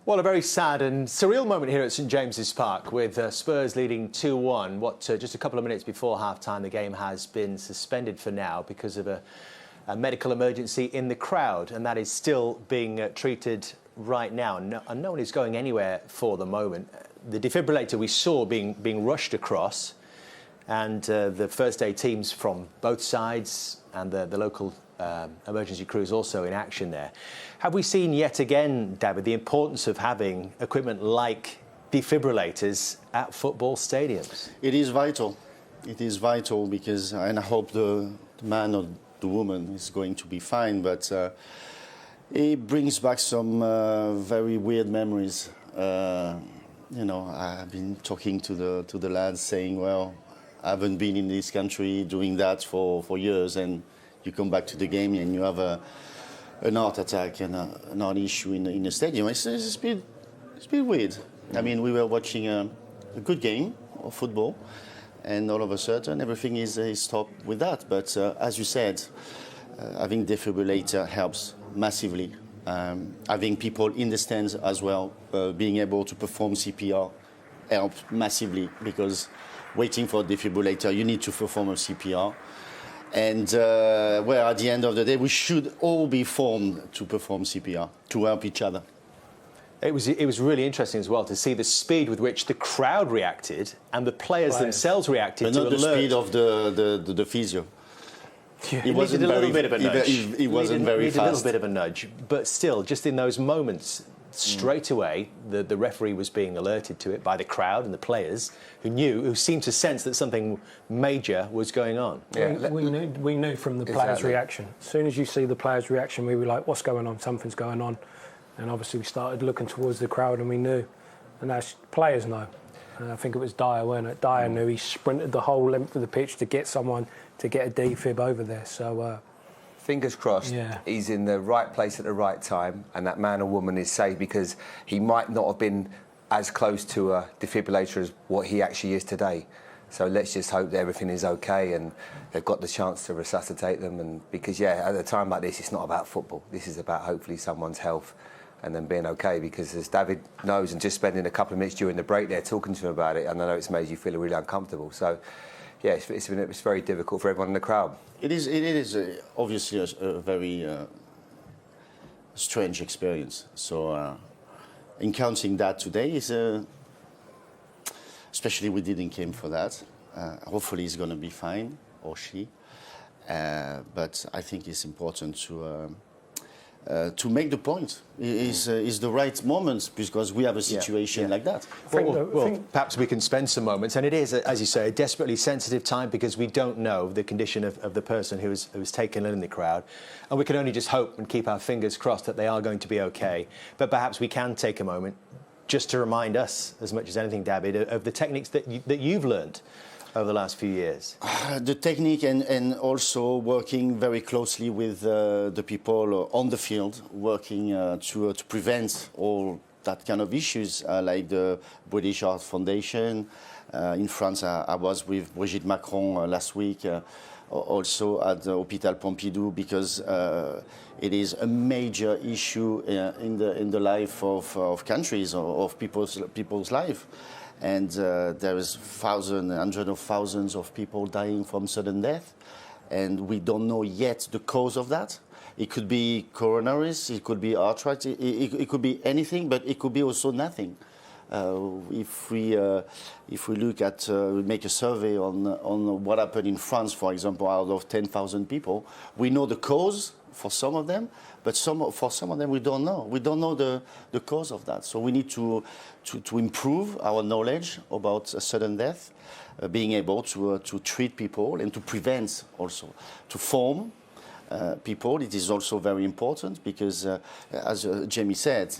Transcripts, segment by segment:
Well, a very sad and surreal moment here at St James's Park with Spurs leading 2-1. Just a couple of minutes before half-time, the game has been suspended for now because of a medical emergency in the crowd, and that is still being treated right now. And no one is going anywhere for the moment. The defibrillator we saw being rushed across, and the first aid teams from both sides and the local emergency crews also in action there. Have we seen yet again, David, the importance of having equipment like defibrillators at football stadiums? It is vital. It is vital because, and I hope the man or the woman is going to be fine, but it brings back some very weird memories. I've been talking to the lads saying, well, I haven't been in this country doing that for years, and you come back to the game and you have an heart attack and an heart issue in a stadium. It's a bit weird. I mean, we were watching a good game of football, and all of a sudden everything is stopped with that. But as you said, having defibrillator helps massively. Having people in the stands as well, being able to perform CPR helps massively, because waiting for a defibrillator, you need to perform a CPR. And at the end of the day, we should all be formed to perform CPR, to help each other. It was really interesting as well to see the speed with which the crowd reacted and the players themselves reacted to alert. But not the speed of the physio. Yeah, he wasn't a little bit of a nudge. He wasn't very fast. A little bit of a nudge, but still, just in those moments, straight away, the referee was being alerted to it by the crowd and the players who seemed to sense that something major was going on. Yeah. We knew from the players' reaction. As soon as you see the players' reaction, we were like, what's going on? Something's going on. And obviously we started looking towards the crowd and we knew. And as players know. And I think it was Dyer, weren't it? Dyer knew. He sprinted the whole length of the pitch to get someone to get a defib over there. So fingers crossed, he's in the right place at the right time, and that man or woman is safe, because he might not have been as close to a defibrillator as what he actually is today. So let's just hope that everything is okay and they've got the chance to resuscitate them. And because, at a time like this, it's not about football. This is about hopefully someone's health and then being okay, because as David knows, and just spending a couple of minutes during the break there talking to him about it, and I know it's made you feel really uncomfortable. So, it's very difficult for everyone in the crowd. It is obviously a very strange experience. So encountering that today is, especially we didn't came for that. Hopefully he's going to be fine, or she. But I think it's important to make the point. Is the right moment, because we have a situation like that. Well, perhaps we can spend some moments, and it is, as you say, a desperately sensitive time, because we don't know the condition of the person who was taken in the crowd, and we can only just hope and keep our fingers crossed that they are going to be okay. But perhaps we can take a moment just to remind us, as much as anything, David, of the techniques that you've learned over the last few years. The technique, and also working very closely with the people on the field, working to prevent all that kind of issues, like the British Heart Foundation. In France, I was with Brigitte Macron last week, also at the Hôpital Pompidou, because it is a major issue in the life of countries, of people's life. And there is hundreds of thousands of people dying from sudden death, and we don't know yet the cause of that. It could be coronaries, it could be arthritis, it could be anything, but it could be also nothing. If we look at, make a survey on what happened in France, for example, out of 10,000 people, we know the cause for some of them, but for some of them we don't know. We don't know the cause of that. So we need to improve our knowledge about sudden death, being able to treat people and to prevent also, to form people. It is also very important because, as Jamie said,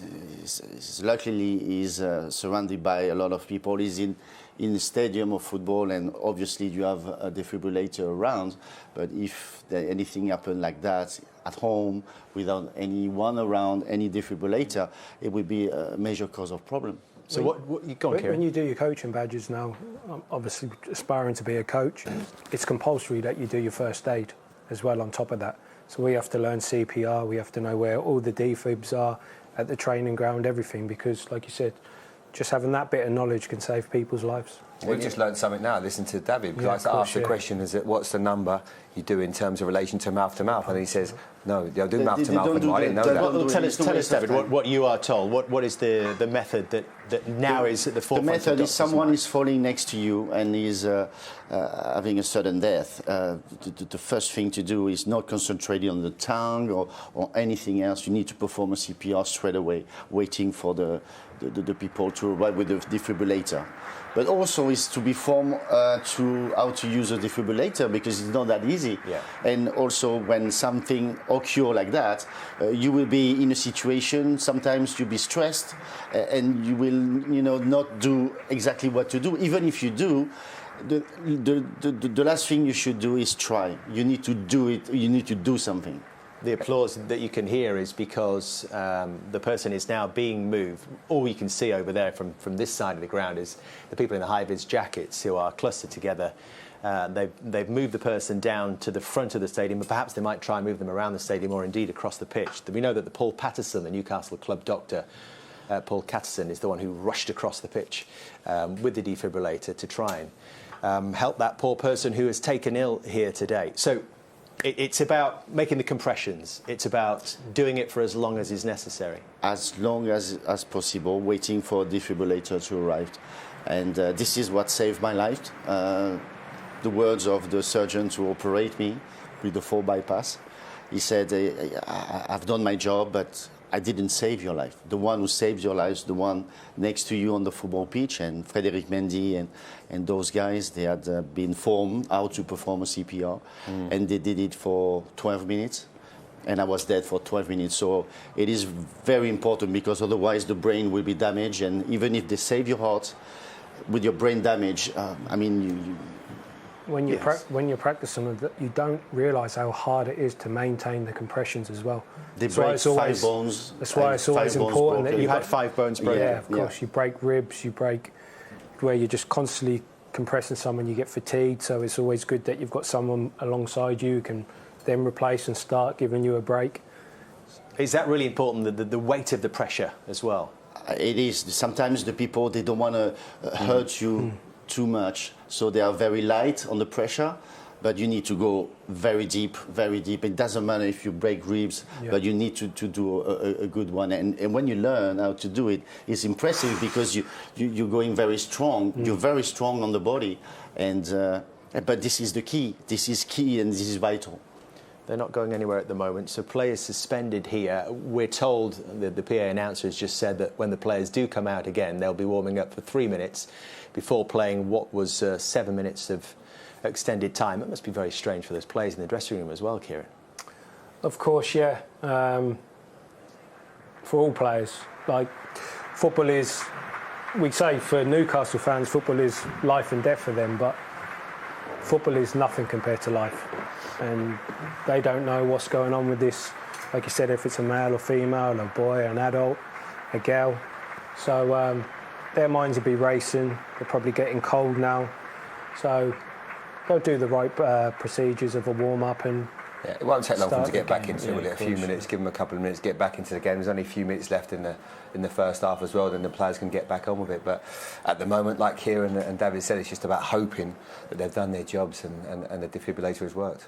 luckily he's surrounded by a lot of people. He's in a stadium of football, and obviously you have a defibrillator around. But if anything happened like that at home without anyone around, any defibrillator, it would be a major cause of problem. So what you go on, Kieran? When you do your coaching badges now, obviously aspiring to be a coach, it's compulsory that you do your first aid as well on top of that. So we have to learn CPR, we have to know where all the defibs are, at the training ground, everything, because, like you said, just having that bit of knowledge can save people's lives. We've just learned something now. Listen to David, because I asked the question: is it what's the number you do in terms of relation to mouth, and he says, no, they'll do mouth to mouth. I didn't know that. Well, tell us, David, what you are told. What is the method that now is at the forefront? The method is someone is falling next to you and is having a sudden death. The first thing to do is not concentrating on the tongue or anything else. You need to perform a CPR straight away, waiting for the people to arrive with the defibrillator. But also is to be informed to how to use a defibrillator, because it's not that easy. Yeah. And also when something occurs like that, you will be in a situation, sometimes you'll be stressed and you will not do exactly what to do. Even if you do, the last thing you should do is try. You need to do it, you need to do something. The applause that you can hear is because the person is now being moved. All you can see over there from this side of the ground is the people in the high-vis jackets who are clustered together. They've moved the person down to the front of the stadium, but perhaps they might try and move them around the stadium or indeed across the pitch. We know that the Paul Patterson, the Newcastle club doctor, Paul Patterson, is the one who rushed across the pitch with the defibrillator to try and help that poor person who has taken ill here today. So it's about making the compressions. It's about doing it for as long as is necessary. As long as possible, waiting for a defibrillator to arrive. And this is what saved my life. The words of the surgeon to operate me with the full bypass. He said, I've done my job, but I didn't save your life. The one who saves your life is the one next to you on the football pitch. And Frédéric Mendy and those guys, they had been informed how to perform a CPR. And they did it for 12 minutes. And I was dead for 12 minutes. So it is very important, because otherwise the brain will be damaged. And even if they save your heart, with your brain damage, when you're practicing, you don't realise how hard it is to maintain the compressions as well. They break 5 bones. That's why it's always important that you had 5 bones broken. Yeah, of course. You break ribs, you break where you're just constantly compressing someone, you get fatigued. So it's always good that you've got someone alongside you who can then replace and start giving you a break. Is that really important, the weight of the pressure as well? It is. Sometimes the people, they don't want to hurt you too much, so they are very light on the pressure, but you need to go very deep, very deep. It doesn't matter if you break ribs, but you need to do a good one. And when you learn how to do it, it's impressive, because you're going very strong. You're very strong on the body, but this is the key. This is key, and this is vital. They're not going anywhere at the moment, so players suspended here. We're told, the PA announcer has just said that when the players do come out again, they'll be warming up for 3 minutes before playing what was 7 minutes of extended time. It must be very strange for those players in the dressing room as well, Kieran. Of course, yeah. For all players, like, football is, we say for Newcastle fans, football is life and death for them, but football is nothing compared to life. And they don't know what's going on with this, like you said, if it's a male or female, a boy, an adult, a girl. So their minds will be racing. They're probably getting cold now. So they'll do the right procedures of a warm-up and it won't take long for them to get back into it, will it? A few minutes, yeah. give them a couple of minutes, get back into the game. There's only a few minutes left in the first half as well, then the players can get back on with it. But at the moment, like Kieran and David said, it's just about hoping that they've done their jobs and the defibrillator has worked.